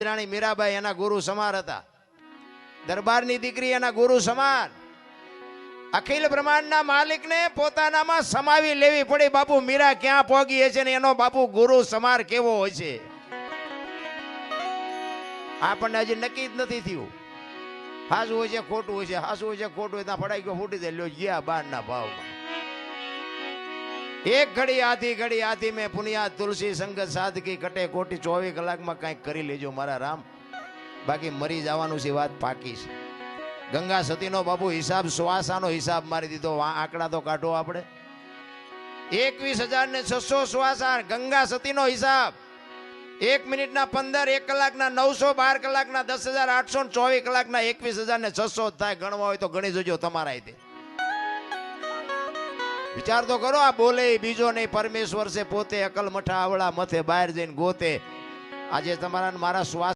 રાણી મીરાબાઈ એના ગુરુ સમાન હતા. દરબારની દીકરી એના ગુરુ સમાન. અખિલ બ્રહ્માંડના માલિકને પોતાનામાં સમાવી લેવી પડી. બાપુ મીરા ક્યાં પહોંચી છે ને એનો બાપુ ગુરુ સમાર કેવો હોય છે આપણને હજી નક્કી જ નથી થયું. હાસું હોય છે ખોટું હોય છે, હાસું હોય છે ખોટું હોય ત્યાં ફડાઈ ગયો ફૂટી દે લ્યો ગયા બારના ભાવમાં. એક ઘડી આધી મેં પુનિયા તુલસી સંગત સાધકી કટે કોટી 24 કલાકમાં કંઈક કરી લેજો મારા રામ, બાકી મરી જવાનું છે. વાત પાકી છે. ગંગા સતીનો બાપુ હિસાબ શ્વાસાનો હિસાબ મારી દીધો. આંકડા તો કાઢો આપણે. 21,600 શ્વાસા ગંગા સતીનો હિસાબ. 1 મિનિટના 15, 1 કલાકના 900, 12 કલાકના 10,800, 24 કલાકના 21,600 થાય. ગણવા હોય તો ગણી જોજો તમારા રીતે. વિચાર તો કરો. આ બોલે બીજો નહીં, પરમેશ્વર છે પોતે. અકલ મઠા આવડા મથે બહાર જઈને ગોતે. આજે તમારા મારા શ્વાસ